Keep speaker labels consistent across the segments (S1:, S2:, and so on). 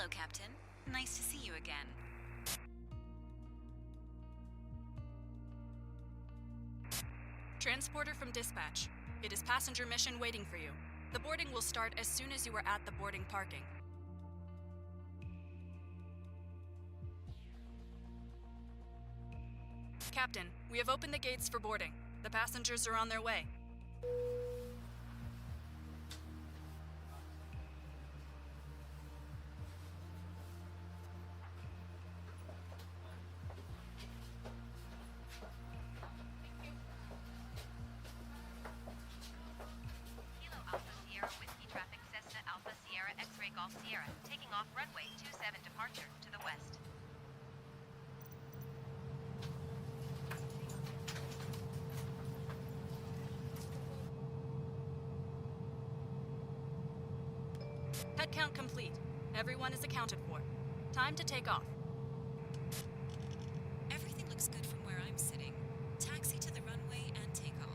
S1: Hello, Captain. Nice to see you again.
S2: Transporter from dispatch. It is passenger mission waiting for you. The boarding will start as soon as you are at the boarding parking. Captain, we have opened the gates for boarding. The passengers are on their way.
S3: Golf Sierra, taking off runway 27 departure to the west.
S2: Head count complete. Everyone is accounted for. Time to take off.
S1: Everything looks good from where I'm sitting. Taxi to the runway and take off.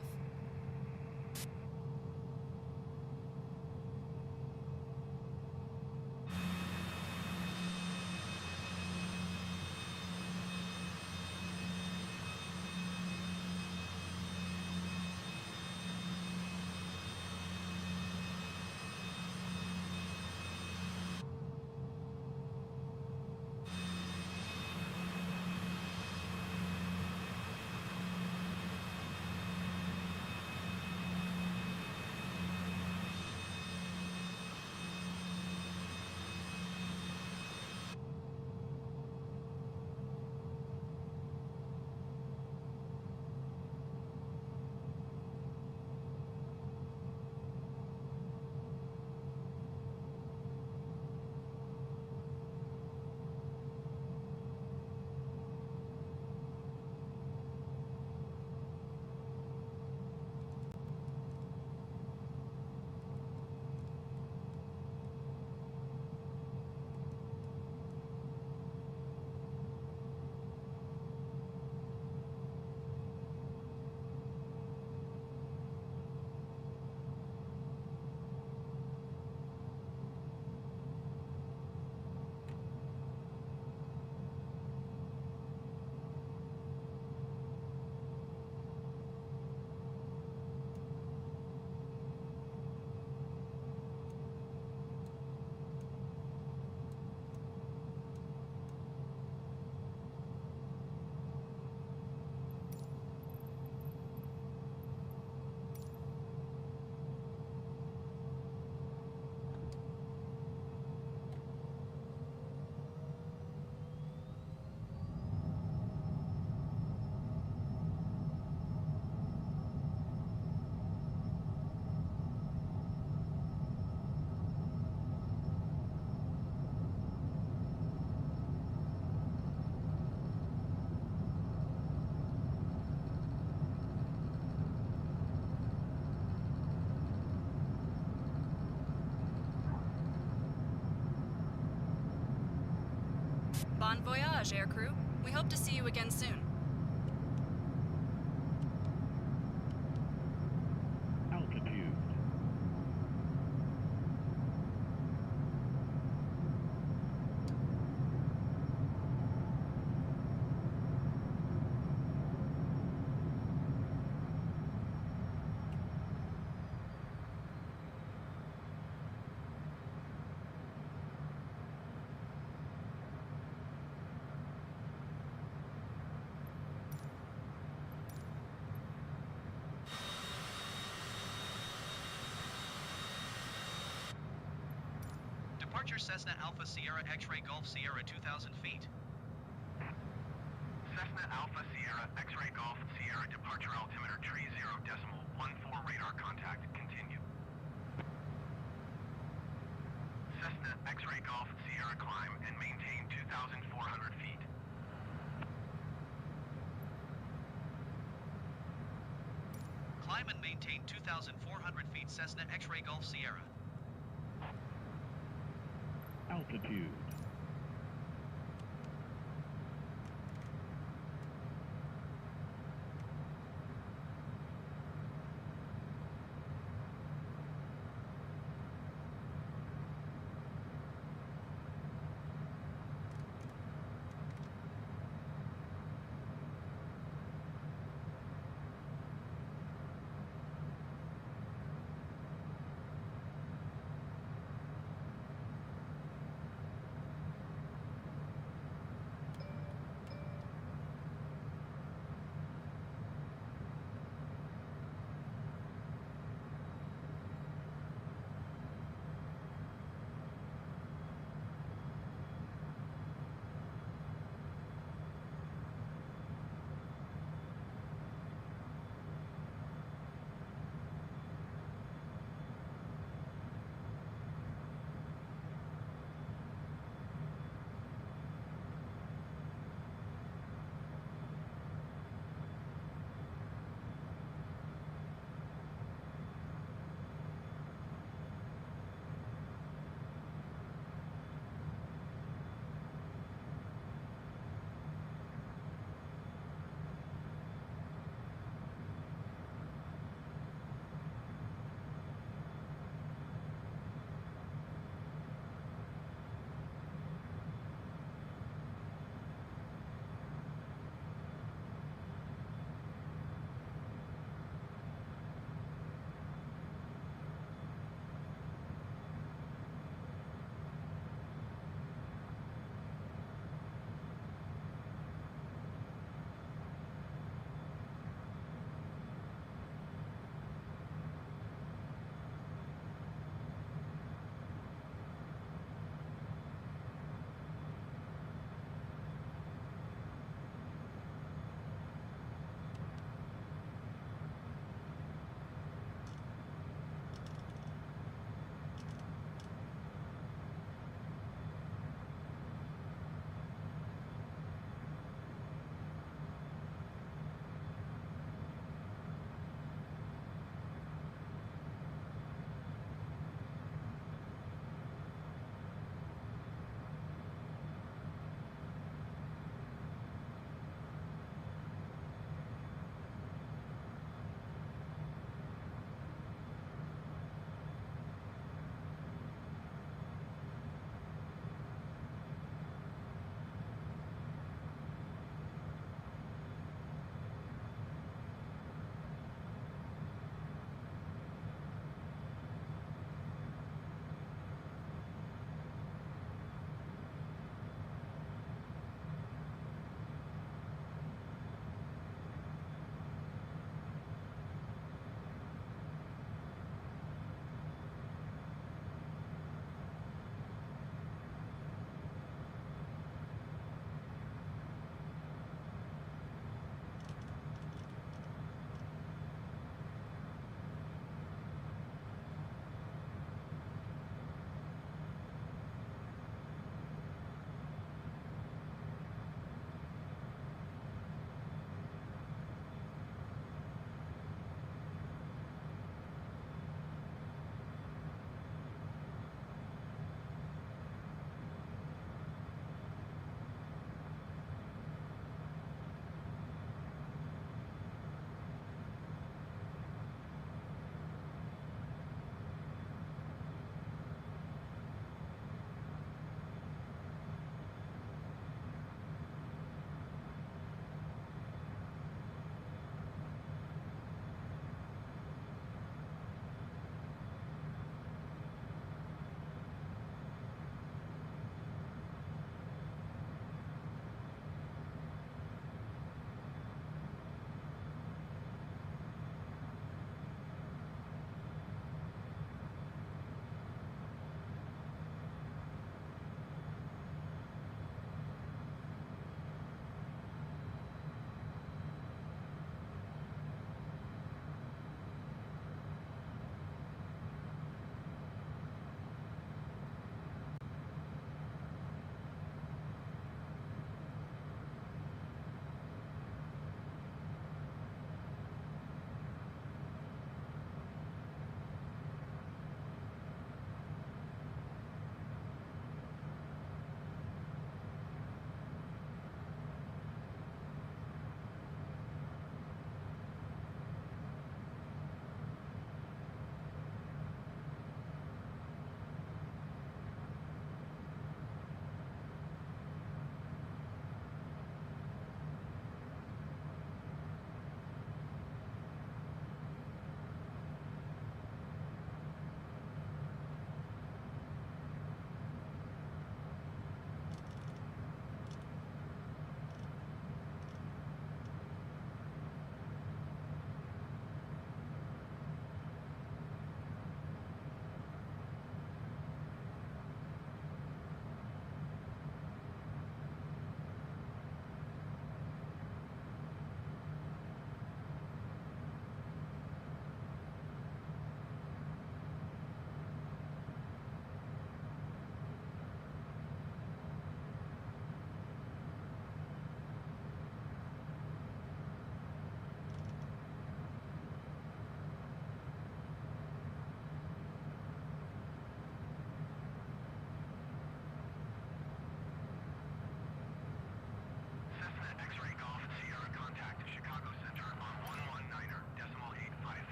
S2: Bon voyage, aircrew. We hope to see you again soon.
S4: Altitude.
S5: Departure Cessna Alpha Sierra X-Ray Golf Sierra 2,000 feet.
S6: Cessna Alpha Sierra X-Ray Golf Sierra departure altimeter 30.14 radar contact. Continue. Cessna X-Ray Golf Sierra climb and maintain 2,400 feet.
S5: Climb and maintain 2,400 feet Cessna X-Ray Golf Sierra.
S4: Altitude.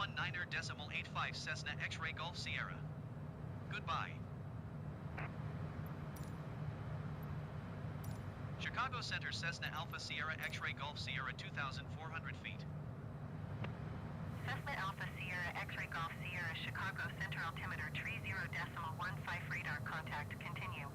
S5: 119.85 Cessna X-Ray Golf Sierra. Goodbye. Chicago Center Cessna Alpha Sierra X-Ray Golf Sierra 2,400 feet.
S3: Cessna Alpha Sierra X-Ray Golf Sierra Chicago Center altimeter tree 0.15 radar contact. Continue.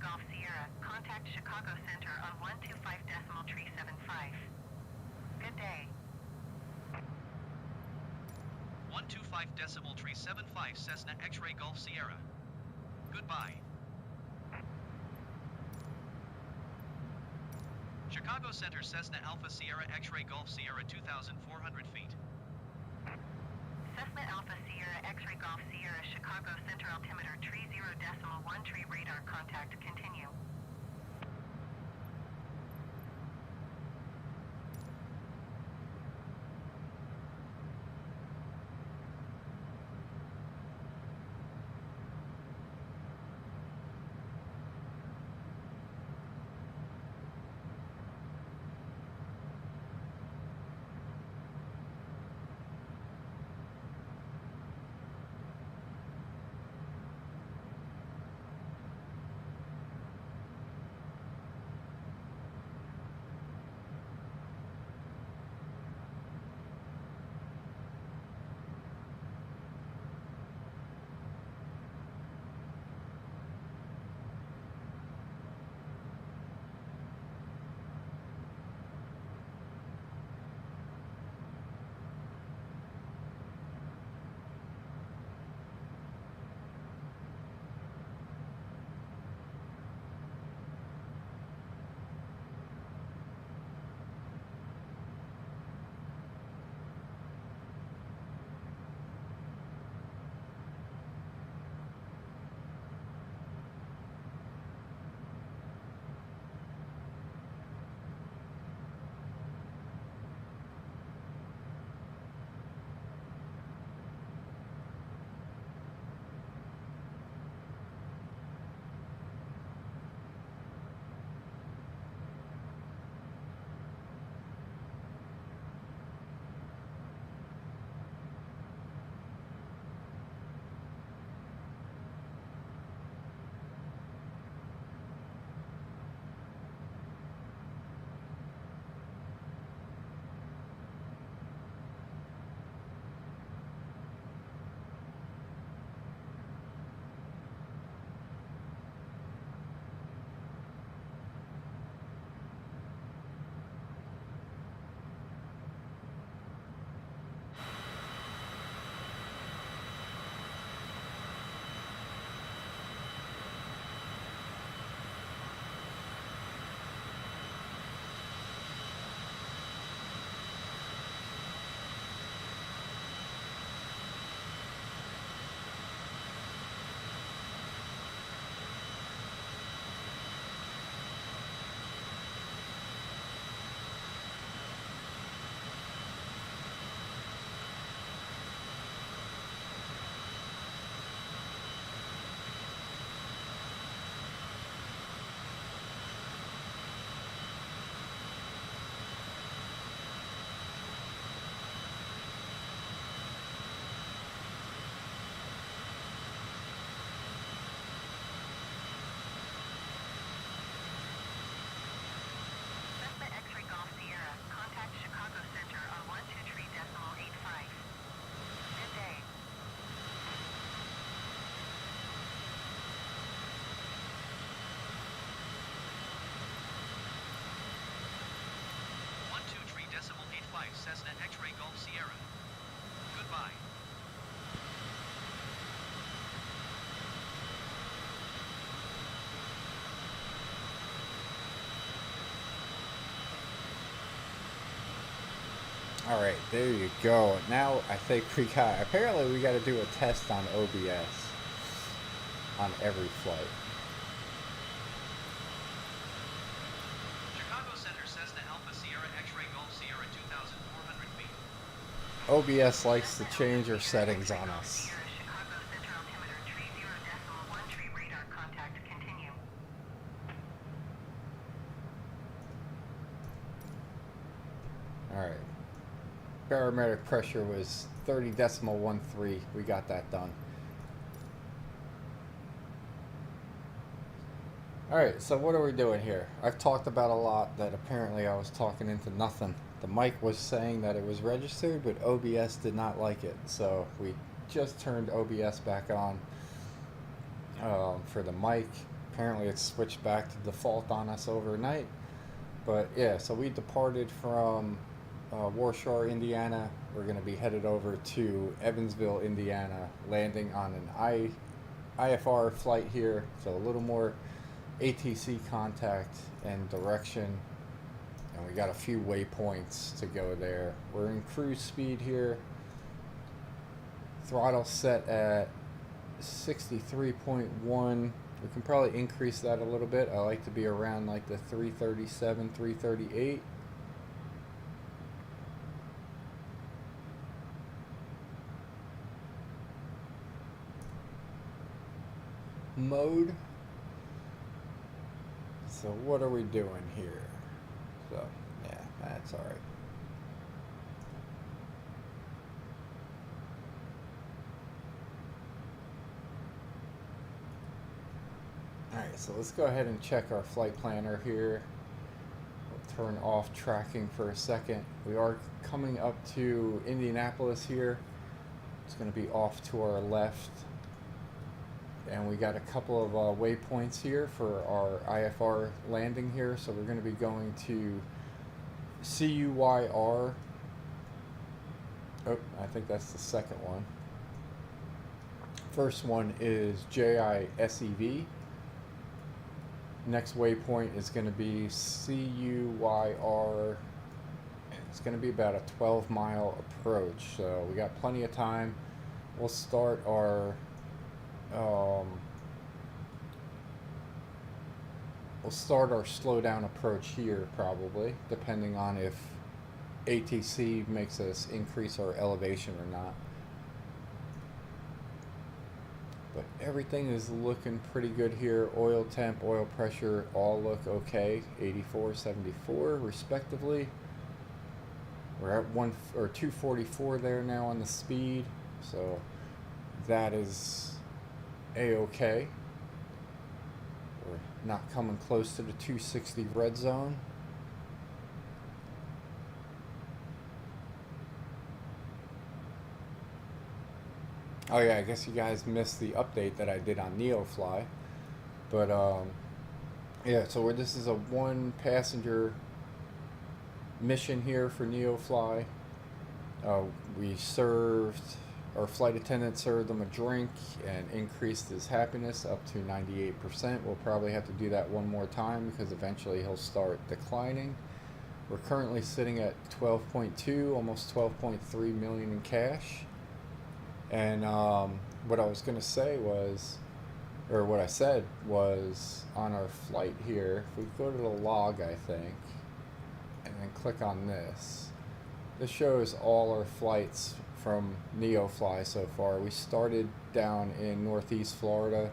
S3: Golf Sierra. Contact Chicago Center on 125.375. Good day.
S5: 125.375 Cessna X-Ray Golf Sierra. Goodbye. Chicago Center Cessna Alpha Sierra X-Ray Golf Sierra 2,400 feet.
S3: Cessna Alpha Sierra X-Ray Golf Sierra Chicago Center altimeter 30.13 radar contact. Continue.
S5: Cessna X-Ray Golf Sierra. Goodbye.
S7: All right, there you go. Now I think apparently we got to do a test on OBS on every flight.
S5: Chicago Center Cessna Alpha Sierra X-Ray Golf Sierra 2,400 feet.
S7: OBS likes to change their settings on us.
S3: Chicago Center altimeter 30.13 radar contact. Continue.
S7: All right. Barometric pressure was 30.13. We got that done. Alright, so what are we doing here? I've talked about a lot that apparently I was talking into nothing. The mic was saying that it was registered, but OBS did not like it. So we just turned OBS back on for the mic. apparently it's switched back to default on us overnight. But yeah, so we departed from Warsaw, Indiana. We're going to be headed over to Evansville, Indiana, landing on an IFR flight here, so a little more ATC contact and direction, and we got a few waypoints to go there. We're in cruise speed here, throttle set at 63.1. We can probably increase that a little bit. I like to be around like the 337, 338. Mode. So what are we doing here? So yeah, that's all right. Alright, so let's go ahead and check our flight planner here. We'll turn off tracking for a second. We are coming up to Indianapolis here. It's going to be off to our left. And we got a couple of waypoints here for our IFR landing here. So we're going to be going to CUYR. Oh, I think that's the second one. First one is JISEV. Next waypoint is going to be CUYR. It's going to be about a 12-mile approach, so we got plenty of time. We'll start our slow down approach here, probably, depending on if ATC makes us increase our elevation or not. But everything is looking pretty good here. Oil temp, oil pressure, all look okay. 84, 74 respectively. We're at 244 there now on the speed, so that is a-okay. We're not coming close to the 260 red zone. Oh yeah, I guess you guys missed the update that I did on NeoFly, but yeah. So this is a one-passenger mission here for NeoFly. Our flight attendant served him a drink and increased his happiness up to 98%. We'll probably have to do that one more time because eventually he'll start declining. We're currently sitting at 12.2, almost 12.3 million in cash. And what I was going to say was, or what I said was, on our flight here, if we go to the log, I think, and then click on this, this shows all our flights from NeoFly so far. We started down in Northeast Florida,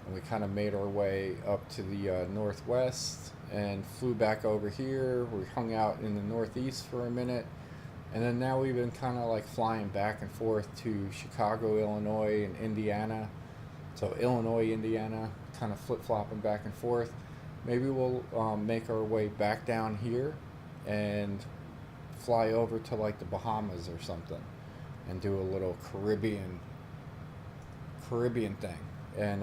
S7: and we kind of made our way up to the Northwest, and flew back over here. We hung out in the Northeast for a minute. And then now we've been kind of like flying back and forth to Chicago, Illinois, and Indiana. So Illinois, Indiana, kind of flip-flopping back and forth. Maybe we'll make our way back down here and fly over to like the Bahamas or something and do a little Caribbean thing. And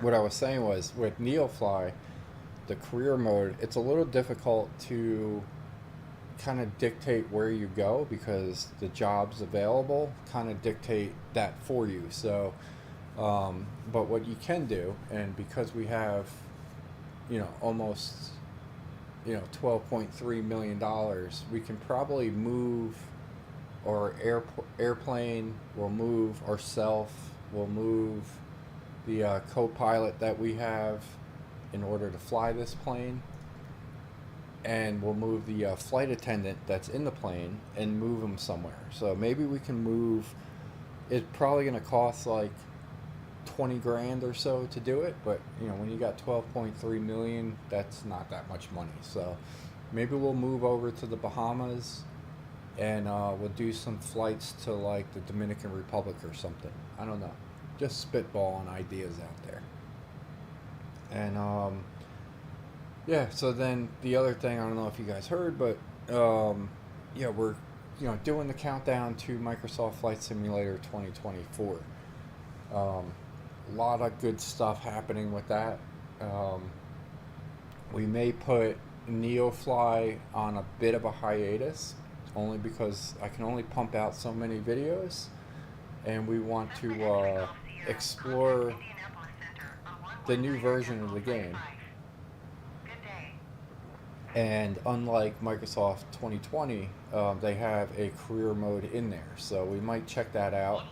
S7: what I was saying was, with NeoFly, the career mode, it's a little difficult to kind of dictate where you go because the jobs available kind of dictate that for you. So but what you can do, and because we have almost $12.3 million, we can probably move our airplane, we'll move ourselves, we'll move the co-pilot that we have in order to fly this plane, and we'll move the flight attendant that's in the plane and move them somewhere. So maybe we can move, it's probably going to cost like 20 grand or so to do it, but when you got 12.3 million, that's not that much money. So maybe we'll move over to the Bahamas, and we'll do some flights to like the Dominican Republic or something. I don't know, just spitballing ideas out there. And yeah, so then the other thing, I don't know if you guys heard, but yeah, we're doing the countdown to Microsoft Flight Simulator 2024. a lot of good stuff happening with that. We may put NeoFly on a bit of a hiatus, only because I can only pump out so many videos, and we want to explore the new version of the game. And unlike Microsoft 2020, they have a career mode in there, so we might check that out.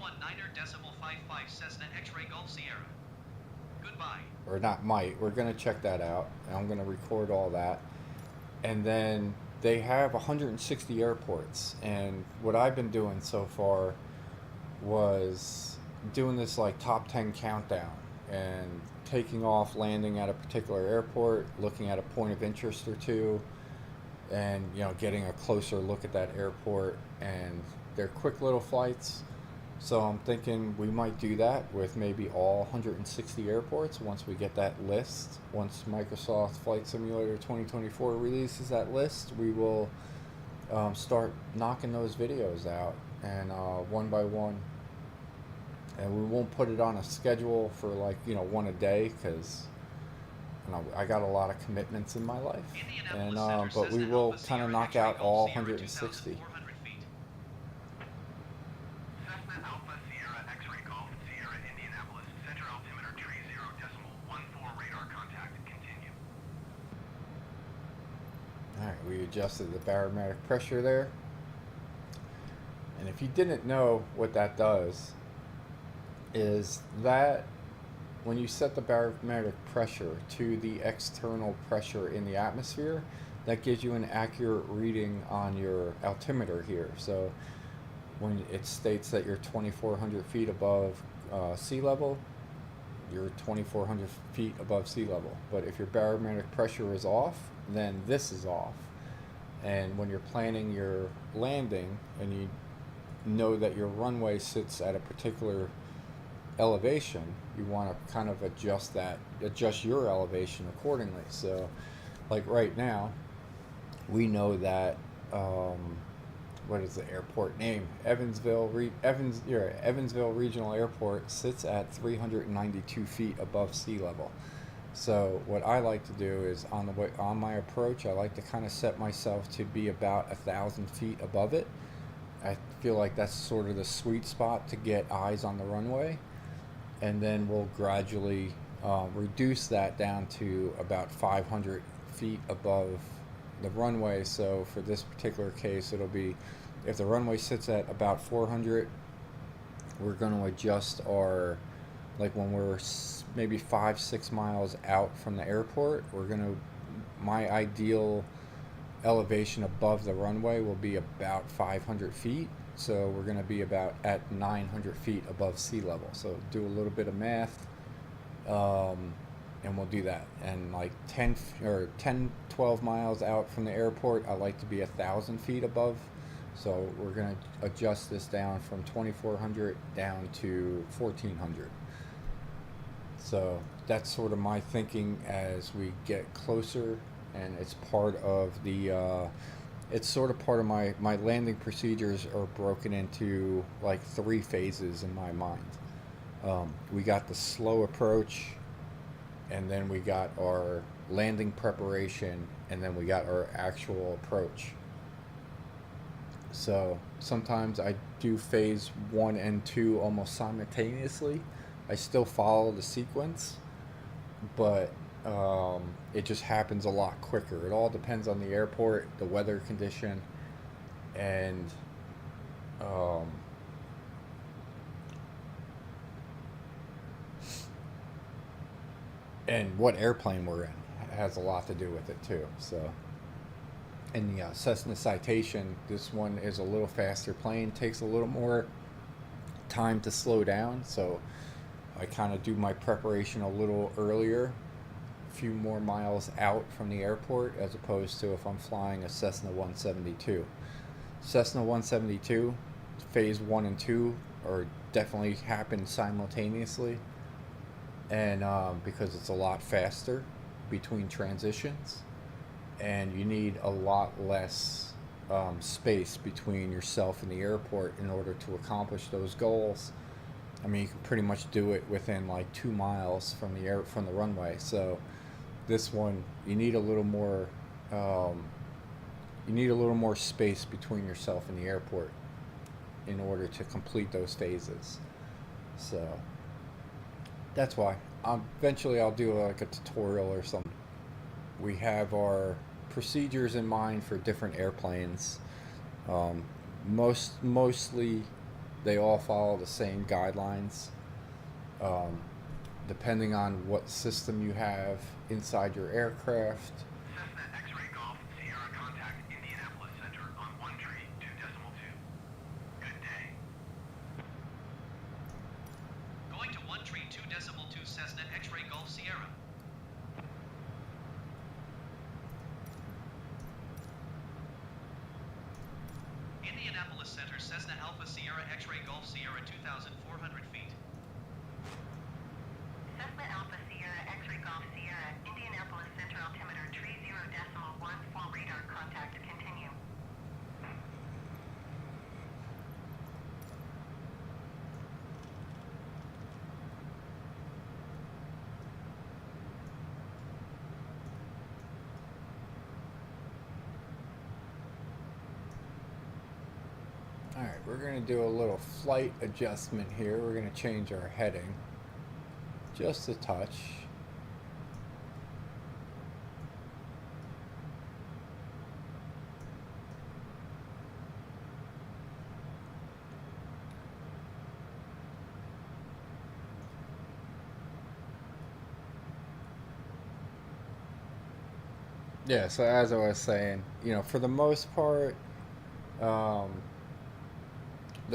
S5: 119.55 Cessna X-Ray Golf Sierra. Goodbye.
S7: Or not might, we're going to check that out, and I'm going to record all that. And then they have 160 airports, and what I've been doing so far was doing this like top 10 countdown and taking off, landing at a particular airport, looking at a point of interest or two, and getting a closer look at that airport. And they're quick little flights, so I'm thinking we might do that with maybe all 160 airports once we get that list. Once Microsoft Flight Simulator 2024 releases that list, we will start knocking those videos out, and one by one. And we won't put it on a schedule for one a day, because I got a lot of commitments in my life. And but we will kind of knock out all 160.
S6: Cessna Alpha Sierra X-Ray Golf Sierra Indianapolis center altimeter 30.14 radar contact. Continue.
S7: All right, we adjusted the barometric pressure there. And if you didn't know what that does, is that when you set the barometric pressure to the external pressure in the atmosphere, that gives you an accurate reading on your altimeter here. So when it states that you're 2,400 feet above sea level, you're 2,400 feet above sea level. But if your barometric pressure is off, then this is off. And when you're planning your landing and you know that your runway sits at a particular elevation, you want to kind of adjust your elevation accordingly. So like right now, we know that what is the airport name? Evansville Regional Airport sits at 392 feet above sea level. So what I like to do is on my approach, I like to kind of set myself to be about 1,000 feet above it. I feel like that's sort of the sweet spot to get eyes on the runway, and then we'll gradually reduce that down to about 500 feet above the runway. So for this particular case, it'll be, if the runway sits at about 400, we're going to adjust our, like when we're maybe 5-6 miles out from the airport, my ideal elevation above the runway will be about 500 feet. So we're going to be about at 900 feet above sea level. So do a little bit of math, and we'll do that. And like 10-12 miles out from the airport, I like to be 1,000 feet above. So we're going to adjust this down from 2,400 down to 1,400. So that's sort of my thinking as we get closer, and it's part of the it's sort of part of my landing procedures are broken into like 3 phases in my mind. We got the slow approach, and then we got our landing preparation, and then we got our actual approach. So sometimes I do phase 1 and 2 almost simultaneously. I still follow the sequence, but it just happens a lot quicker. It all depends on the airport, the weather condition, and what airplane we're in. It has a lot to do with it too. So in the Cessna Citation, this one is a little faster plane, takes a little more time to slow down, so I kind of do my preparation a little earlier, a few more miles out from the airport, as opposed to if I'm flying a Cessna 172. Cessna 172, phase 1 and 2 are definitely happen simultaneously, and because it's a lot faster between transitions, and you need a lot less space between yourself and the airport in order to accomplish those goals. I mean, you can pretty much do it within like 2 miles from the runway. So this one, you need a little more space between yourself and the airport in order to complete those phases. So that's why. Eventually I'll do like a tutorial or something. We have our procedures in mind for different airplanes. Mostly they all follow the same guidelines. Depending on what system you have inside your aircraft.
S6: Cessna X-Ray Golf Sierra contact Indianapolis Center on 13.2.2. Good day.
S5: Going to 132.2 Cessna X-Ray Golf Sierra. Indianapolis Center Cessna Alpha Sierra X-Ray Golf Sierra 2,400 feet.
S3: Cessna Alpha Sierra X-Ray Golf Sierra, Indianapolis Center altimeter 30.14 radar contact continue.
S7: Alright, we're going to do a little flight adjustment here. We're going to change our heading just a touch. Yeah, so as I was saying, you know, for the most part, the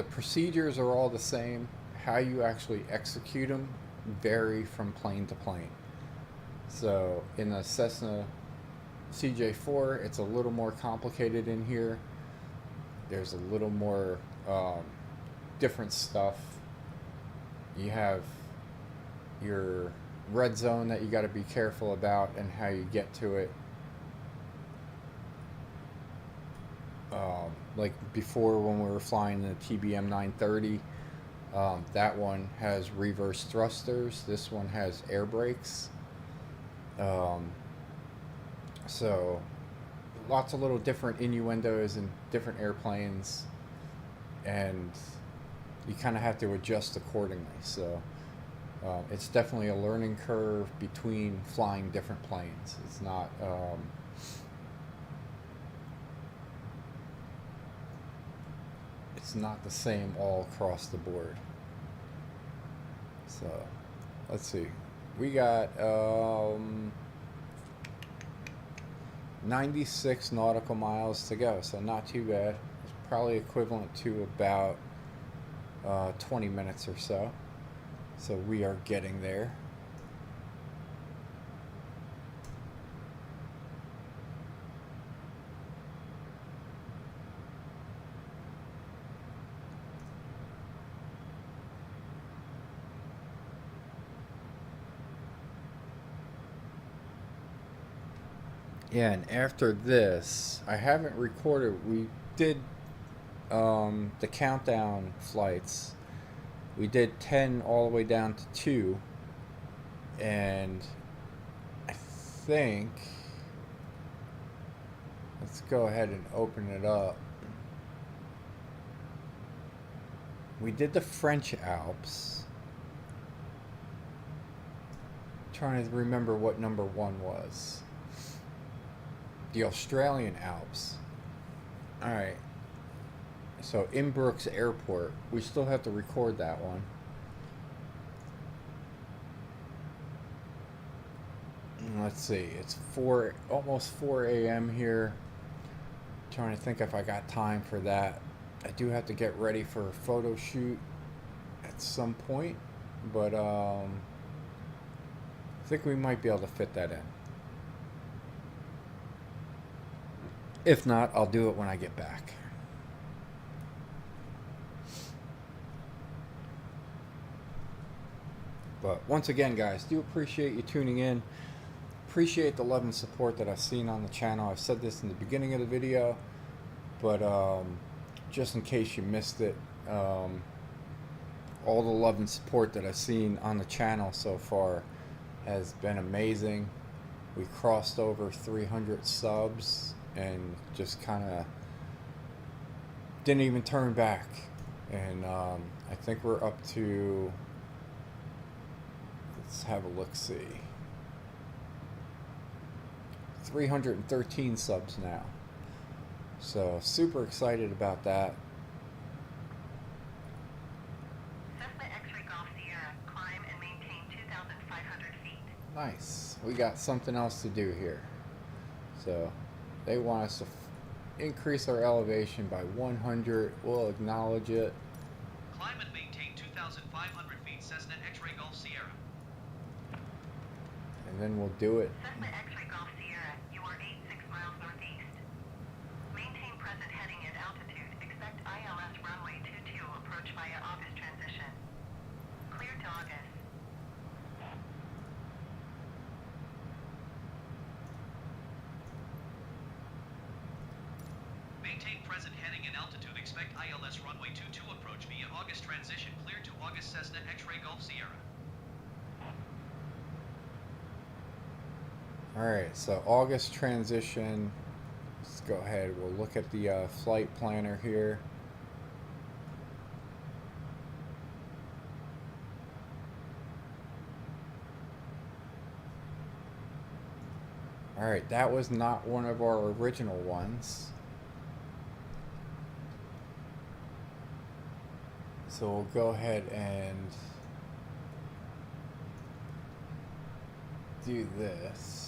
S7: procedures are all the same. How you actually execute them vary from plane to plane. So in the Cessna CJ4, it's a little more complicated in here. There's a little more different stuff. You have your red zone that you got to be careful about and how you get to it. Like before when we were flying the TBM 930, that one has reverse thrusters. This one has air brakes. So lots of little different innuendos in different airplanes, and you kind of have to adjust accordingly. So it's definitely a learning curve between flying different planes. It's not it's not the same all across the board. So let's see, we got 96 nautical miles to go, so not too bad. It's probably equivalent to about 20 minutes or so. So we are getting there. Yeah, and after this, I haven't recorded. We did the countdown flights. We did 10 all the way down to 2. And I think, let's go ahead and open it up. We did the French Alps. I'm trying to remember what number 1 was. The Australian Alps. Alright. So Inbrooks Airport. We still have to record that one. Let's see. It's almost 4 a.m. here. Trying to think if I got time for that. I do have to get ready for a photo shoot at some point. But I think we might be able to fit that in. If not, I'll do it when I get back. But once again, guys, do appreciate you tuning in. Appreciate the love and support that I've seen on the channel. I've said this in the beginning of the video, but just in case you missed it, all the love and support that I've seen on the channel so far has been amazing. We crossed over 300 subs and just kind of didn't even turn back. And I think we're up to, let's have a look-see, 313 subs now. So super excited about that.
S3: Cessna X-Ray Golf Sierra, climb and maintain 2,500 feet.
S7: Nice. We got something else to do here. So they want us to increase our elevation by 100. We'll acknowledge it.
S5: Climb and maintain 2,500 feet Cessna X-Ray Golf Sierra.
S7: And then we'll do it.
S3: Cessna X-Ray Golf Sierra, you are 86 miles northeast. Maintain present heading and altitude. Expect ILS runway 22 approach via August transition. Clear to August.
S5: Maintain present heading and altitude. Expect ILS runway 22 approach via August transition. Clear to August Cessna X-Ray Golf Sierra.
S7: Alright, so August transition. Let's go ahead. We'll look at the flight planner here. Alright, that was not one of our original ones. So we'll go ahead and do this.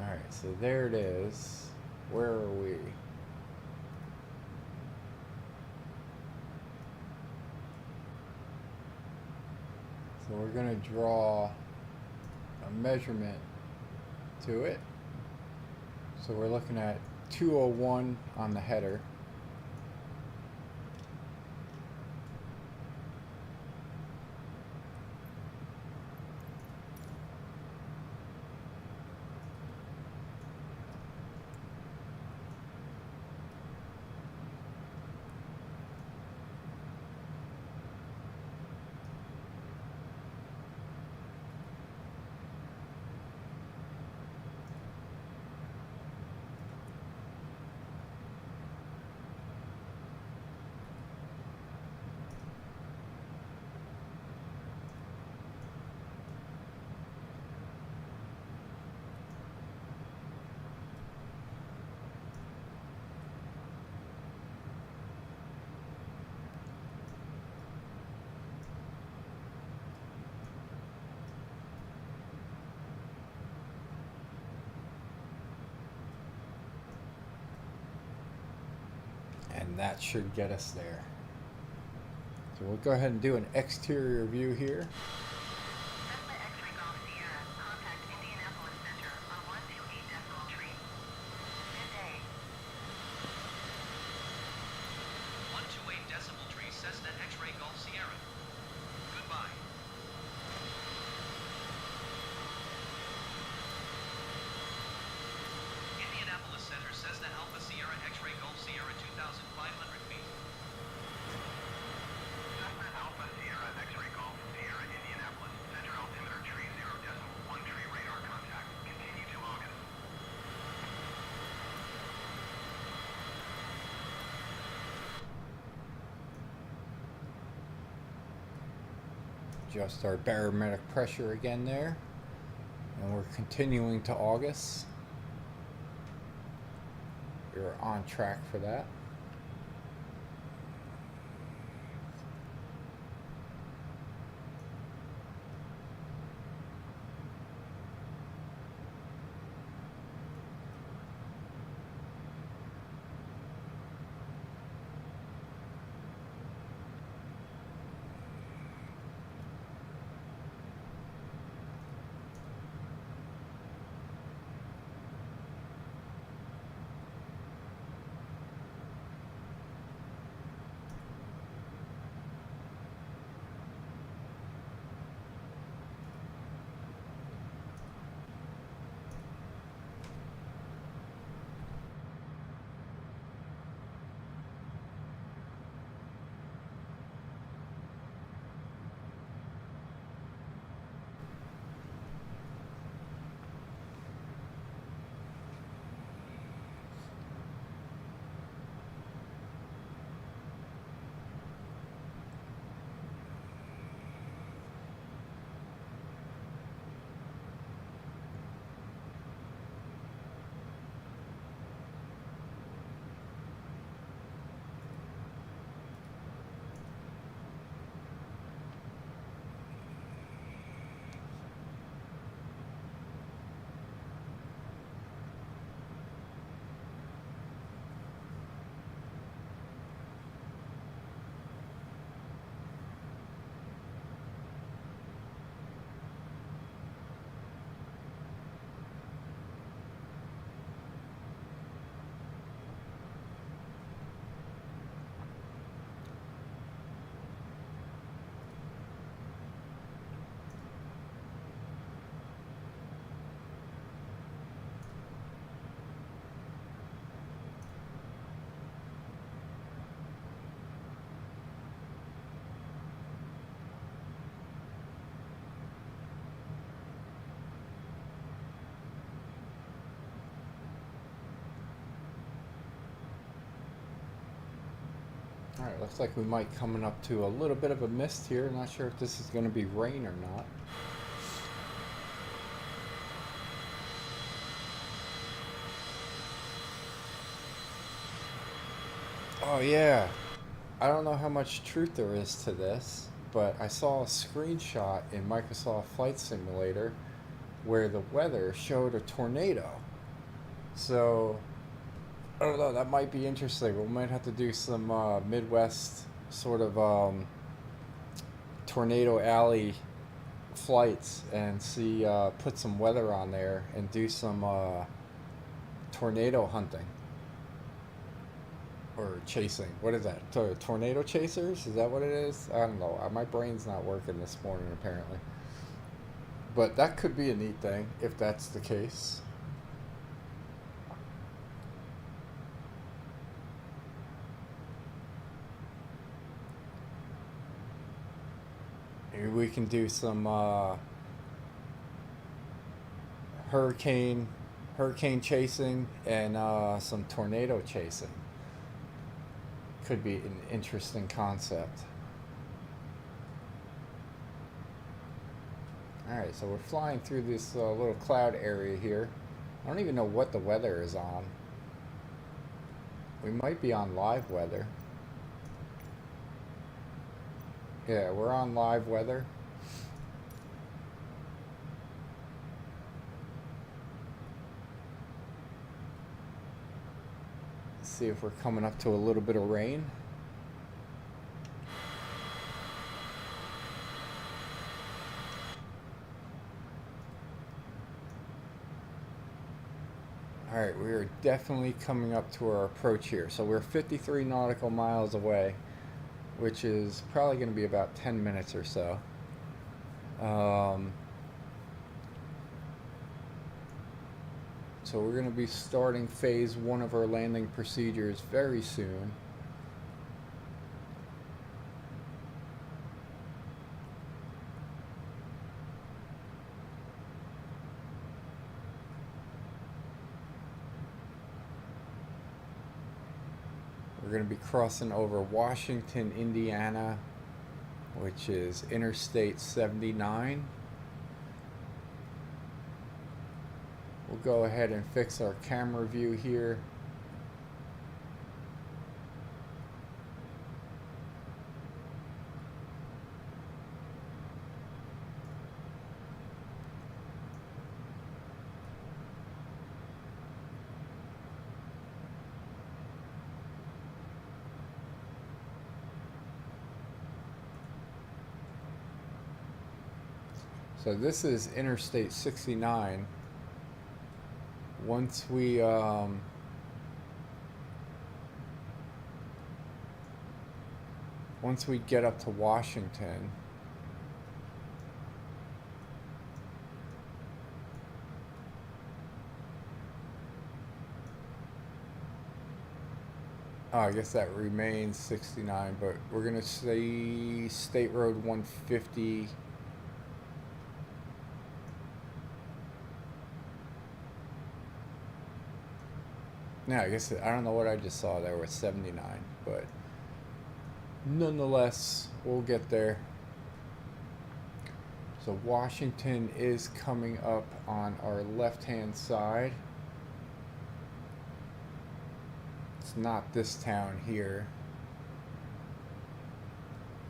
S7: Alright, so there it is. Where are we? So we're going to draw a measurement to it. So we're looking at 201 on the header. And that should get us there. So we'll go ahead and do an exterior view here.
S3: Cessna X-Ray Golf Sierra, contact Indianapolis Center on 128.3. Good day.
S5: 128 decimal tree Cessna X-Ray Golf Sierra. Goodbye. Indianapolis Center Cessna Alpha Sierra X-Ray Golf Sierra 2,500 feet.
S6: Cessna Alpha Sierra X-Ray Golf Sierra Indianapolis. Center altimeter tree 0.1 tree radar contact. Continue to August.
S7: Adjust our barometric pressure again there. And we're continuing to August. We're on track for that. Alright, looks like we might coming up to a little bit of a mist here. Not sure if this is going to be rain or not. Oh yeah, I don't know how much truth there is to this, but I saw a screenshot in Microsoft Flight Simulator where the weather showed a tornado. So, I don't know, that might be interesting. We might have to do some Midwest sort of tornado alley flights and see, put some weather on there and do some tornado hunting. Or chasing. What is that? Tornado chasers? Is that what it is? I don't know. My brain's not working this morning, apparently. But that could be a neat thing, if that's the case. Maybe we can do some hurricane chasing and some tornado chasing. Could be an interesting concept. Alright, so we're flying through this little cloud area here. I don't even know what the weather is on. We might be on live weather. Yeah, we're on live weather. See if we're coming up to a little bit of rain. Alright, we are definitely coming up to our approach here. So we're 53 nautical miles away, which is probably going to be about 10 minutes or so. So we're going to be starting phase 1 of our landing procedures very soon. We're going to be crossing over Washington, Indiana, which is Interstate 79. We'll go ahead and fix our camera view here. So this is Interstate 69. Once we get up to Washington, oh, I guess that remains 69, but we're gonna say State Road 150. No, I guess I don't know what I just saw there with 79, but nonetheless, we'll get there. So Washington is coming up on our left-hand side. It's not this town here.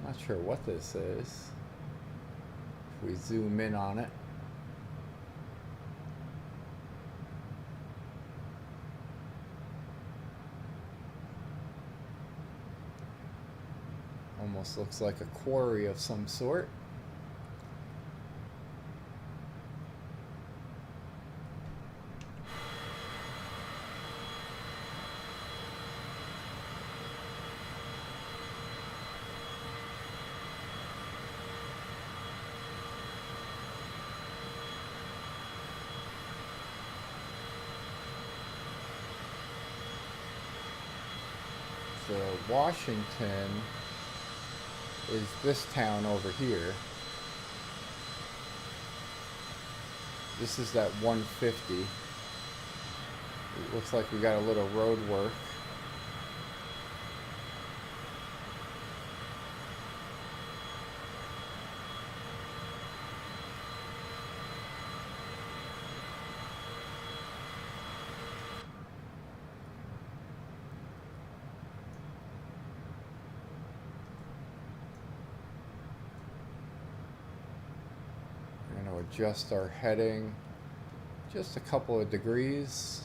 S7: Not sure what this is. If we zoom in on it. Almost looks like a quarry of some sort. So Washington is this town over here. This is that 150. It looks like we got a little road work. adjust our heading just a couple of degrees.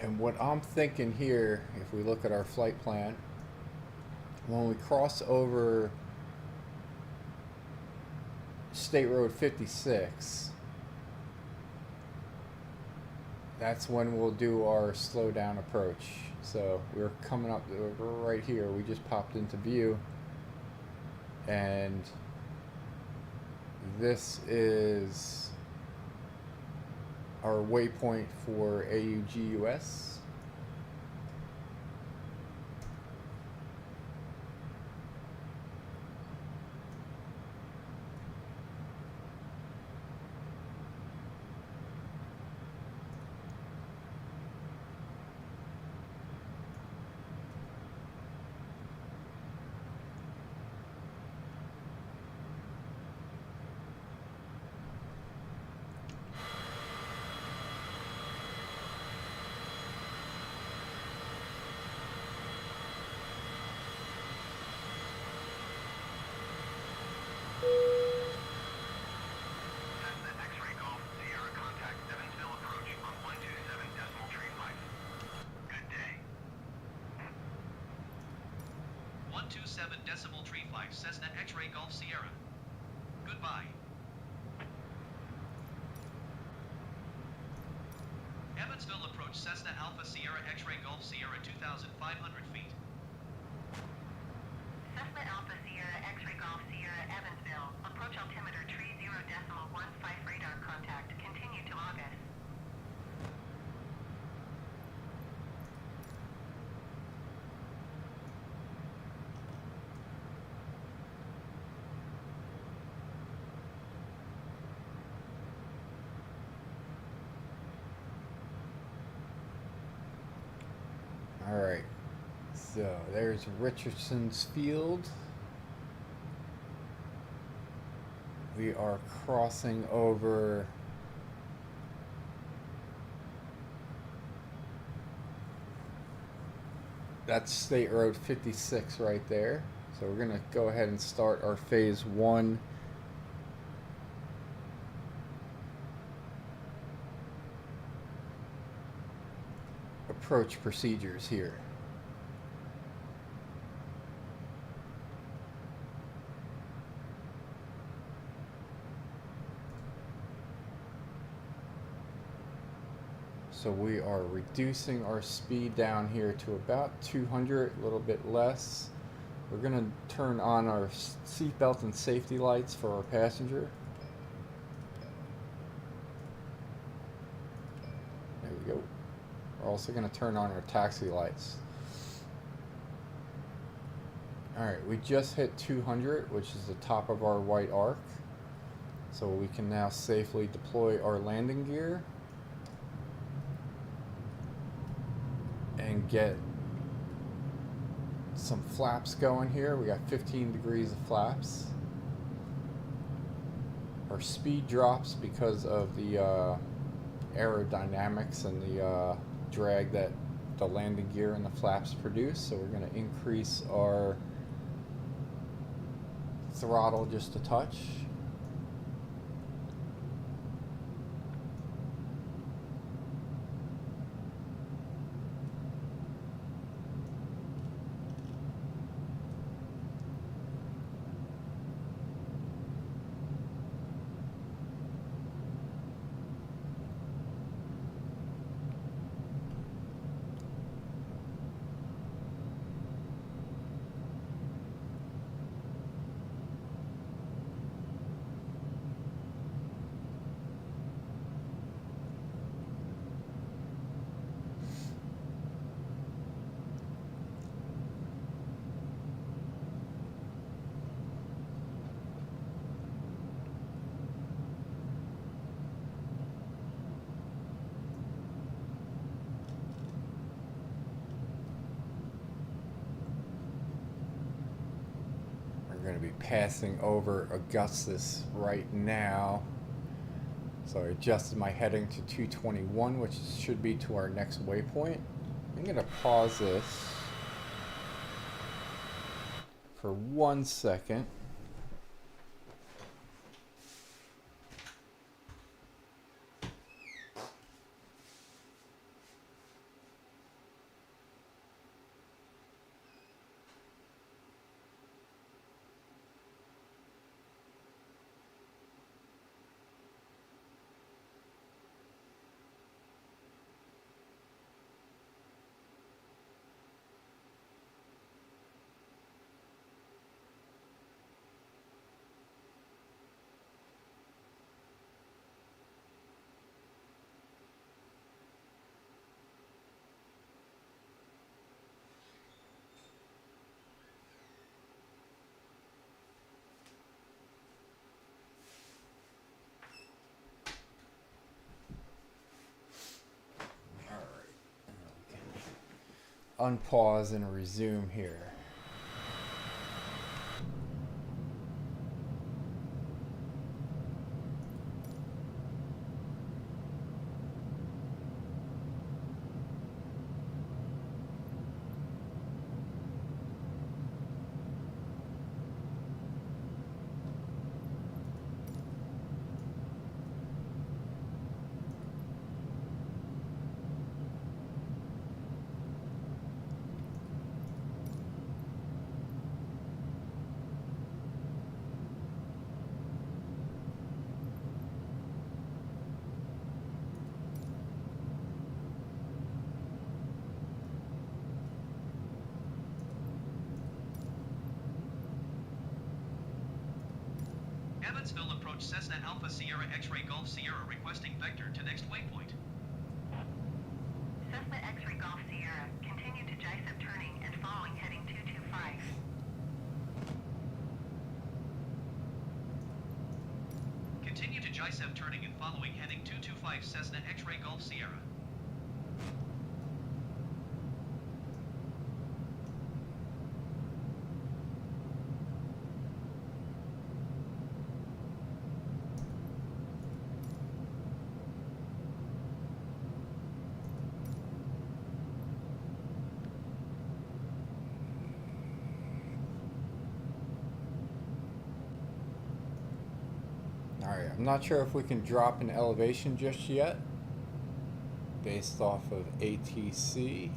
S7: And what I'm thinking here, if we look at our flight plan, when we cross over State Road 56, that's when we'll do our slow down approach. So we're coming up, we're right here, we just popped into view, and this is our waypoint for AUGUS.
S6: Cessna X-ray Golf Sierra contact Evansville approach on 127.35. Good day.
S5: 127.35 Cessna X-ray Golf Sierra. Goodbye. Evansville approach Cessna Alpha Sierra X-ray Golf Sierra 2,500 feet.
S3: Cessna Alpha Sierra X-ray Golf Sierra Evansville. Approach altimeter 30.15 radar contact. Continue to August.
S7: All right, so there's Richardson's Field. We are crossing over that's State Road 56 right there. So we're gonna go ahead and start our phase 1 approach procedures here. So we are reducing our speed down here to about 200, a little bit less. We're going to turn on our seatbelt and safety lights for our passenger. There we go. We're also going to turn on our taxi lights. Alright, we just hit 200, which is the top of our white arc. So we can now safely deploy our landing gear and get some flaps going here. We got 15 degrees of flaps. Our speed drops because of the aerodynamics and the drag that the landing gear and the flaps produce. So we're going to increase our throttle just a touch. going to be passing over Augustus right now. So I adjusted my heading to 221, which should be to our next waypoint. I'm going to pause this for 1 second. Unpause and resume here.
S5: Evansville approach Cessna Alpha Sierra X-Ray Golf Sierra requesting vector to next waypoint.
S3: Cessna X-Ray Golf Sierra, continue to JICEP turning and following heading 225.
S5: Continue to JICEP turning and following heading 225 Cessna X-Ray Golf Sierra.
S7: Alright, I'm not sure if we can drop an elevation just yet, based off of ATC.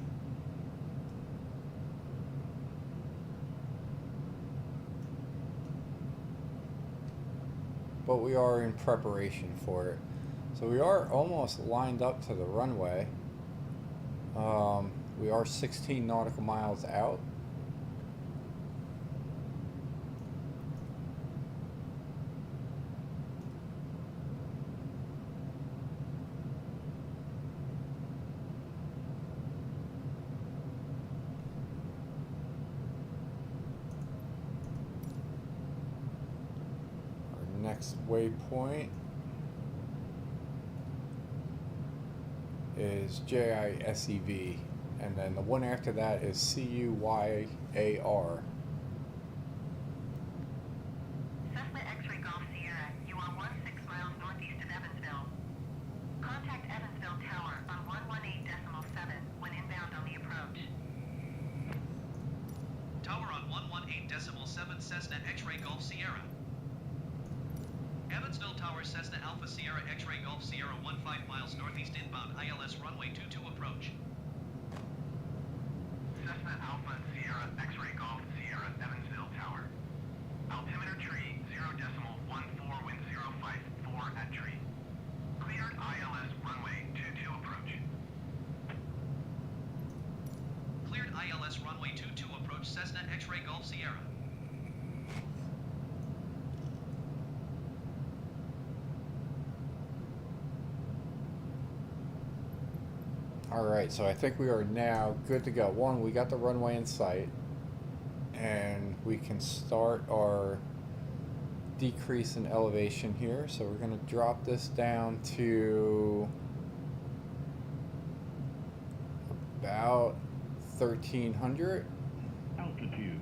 S7: But we are in preparation for it. So we are almost lined up to the runway. We are 16 nautical miles out. Next waypoint is JISEV, and then the one after that is CUYAR.
S3: Cessna X-Ray Golf Sierra, you are 16 miles northeast of Evansville. Contact Evansville Tower on 118.7 when inbound on the approach.
S5: Tower on 118.7 Cessna X-Ray Golf Sierra. Evansville Tower Cessna Alpha Sierra X-Ray Golf Sierra 15 miles northeast inbound ILS runway 22 approach.
S6: Cessna Alpha Sierra X-Ray Golf Sierra Evansville Tower. Altimeter tree 0.14 wind 054 at tree. Cleared ILS runway 22 approach.
S5: Cleared ILS runway 22 approach Cessna X-Ray Golf Sierra.
S7: Alright, so I think we are now good to go. One, we got the runway in sight, and we can start our decrease in elevation here. So we're going to drop this down to about 1300.
S4: Altitude.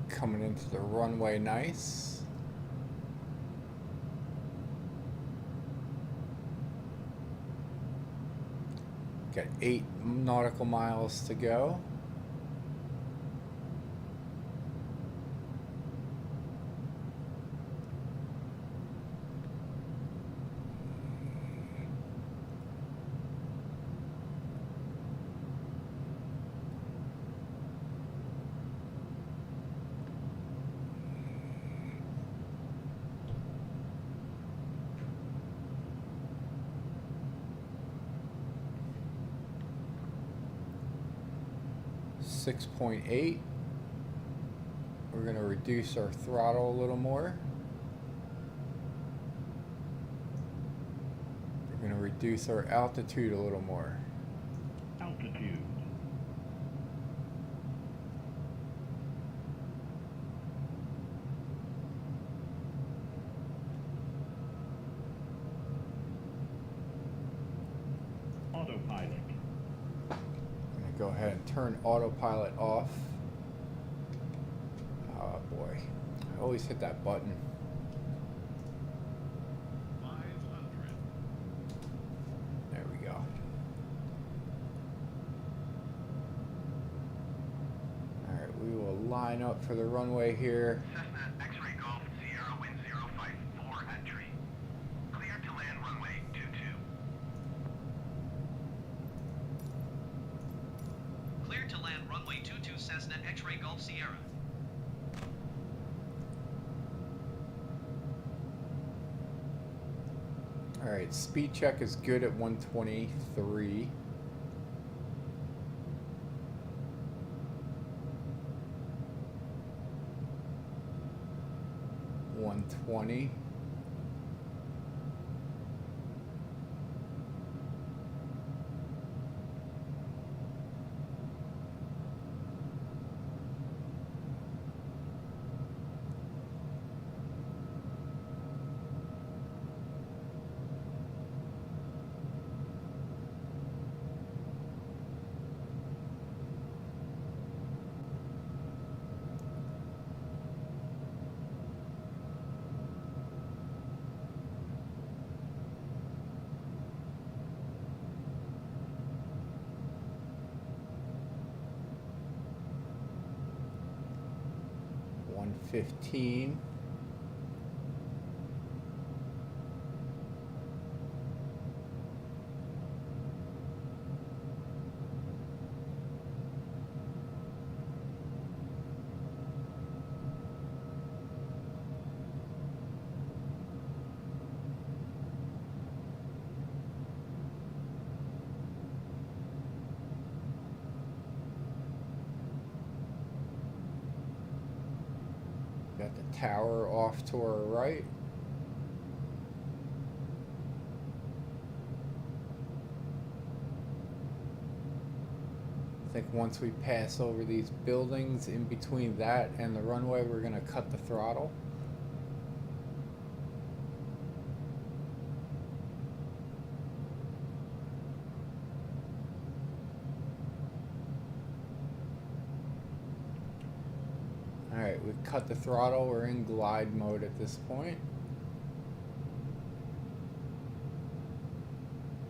S7: coming into the runway nice. Got 8 nautical miles to go. .8. We're going to reduce our throttle a little more. We're going to reduce our altitude a little more.
S4: Altitude. Autopilot.
S7: I'm going to go ahead and turn autopilot off. Oh boy, I always hit that button.
S4: 500.
S7: There we go. Alright, we will line up for the runway here.
S6: Cessna X-Ray Golf Sierra wind 054 at tree. Clear to land runway 22.
S5: Clear to land runway 22 Cessna X-Ray Golf Sierra.
S7: Alright, speed check is good at 123. .120. .115. Got the tower off to our right. I think once we pass over these buildings in between that and the runway, we're going to cut the throttle. Alright, we've cut the throttle. We're in glide mode at this point.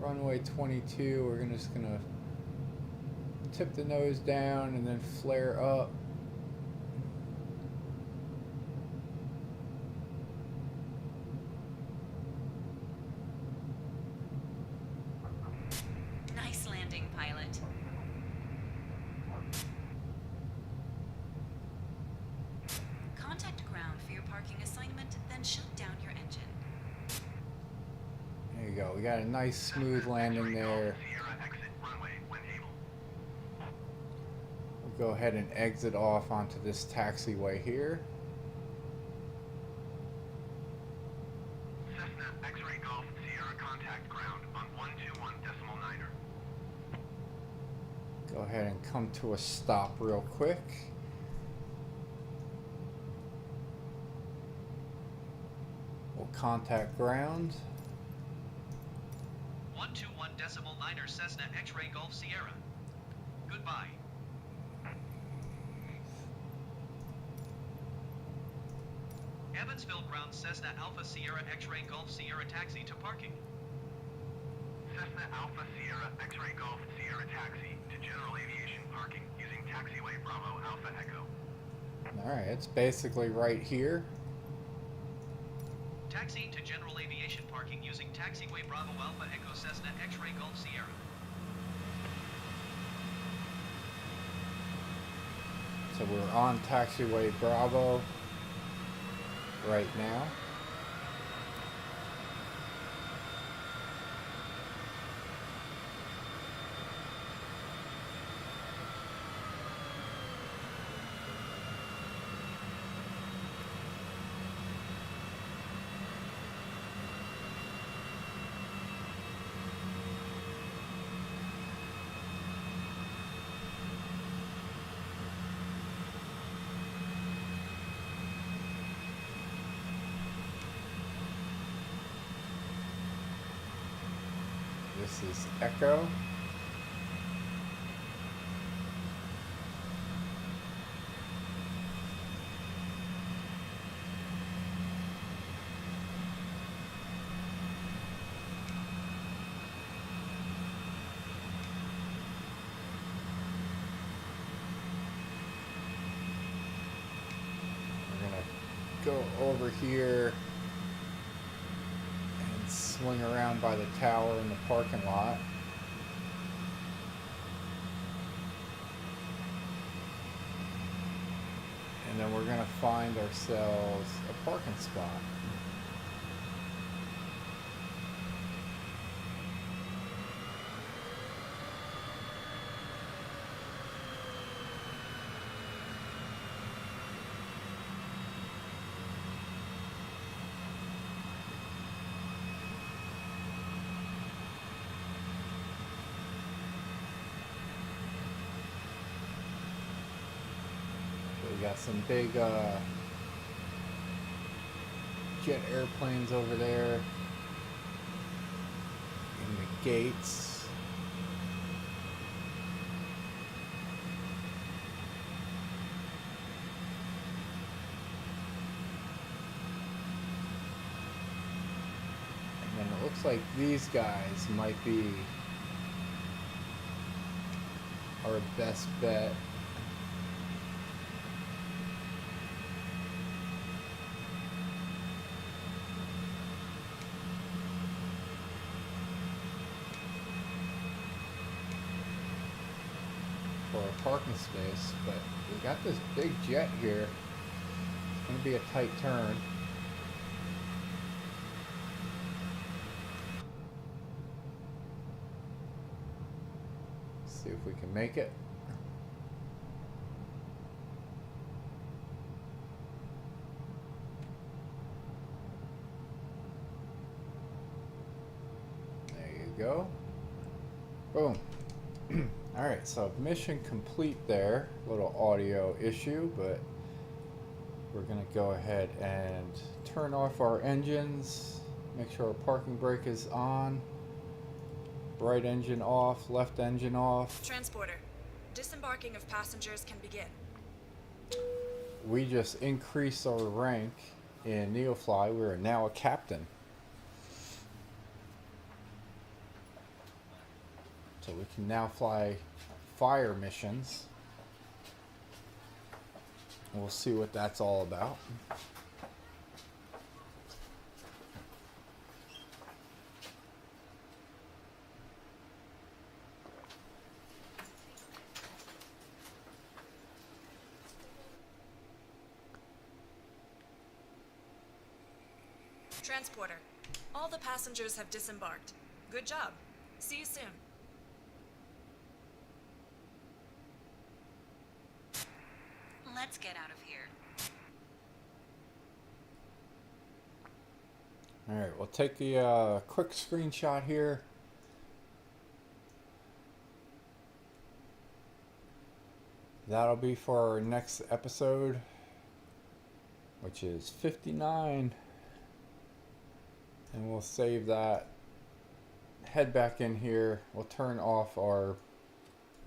S7: Runway 22, we're just going to tip the nose down and then flare up.
S1: Nice landing, pilot. Contact ground for your parking assignment, then shut down your engine.
S7: There you go. We got a nice smooth landing there.
S6: Sierra exit runway when able.
S7: We'll go ahead and exit off onto this taxiway here.
S6: Cessna X-Ray Golf Sierra contact ground on 121.9er.
S7: Go ahead and come to a stop real quick. We'll contact ground.
S5: 121.9er Cessna X-Ray Golf Sierra. Goodbye. Evansville ground Cessna Alpha Sierra X-Ray Golf Sierra taxi to parking.
S6: Cessna Alpha Sierra X-Ray Golf Sierra taxi to general aviation parking using taxiway Bravo Alpha Echo.
S7: Alright, it's basically right here.
S5: Taxi to general aviation parking using taxiway Bravo Alpha Echo Cessna X-Ray Golf Sierra.
S7: So we're on taxiway Bravo right now. This is Echo. We're gonna go over here and swing around by the tower in the parking lot. And then we're gonna find ourselves a parking spot. We got some big jet airplanes over there in the gates. And then it looks like these guys might be our best bet. For a parking space, but we got this big jet here. It's gonna be a tight turn. See if we can make it. There you go. Boom. Alright, so mission complete there. Little audio issue, but we're going to go ahead and turn off our engines. Make sure our parking brake is on. Right engine off, left engine off.
S2: Transporter. Disembarking of passengers can begin.
S7: We just increased our rank in NeoFly. We are now a captain. So we can now fly fire missions. We'll see what that's all about.
S2: Transporter. All the passengers have disembarked. Good job. See you soon.
S1: Let's get out of here.
S7: Alright, we'll take the quick screenshot here. That'll be for our next episode, which is 59. And we'll save that. Head back in here. We'll turn off our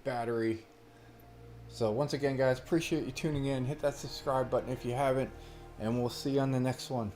S7: battery. So once again, guys, appreciate you tuning in. Hit that subscribe button if you haven't. And we'll see you on the next one.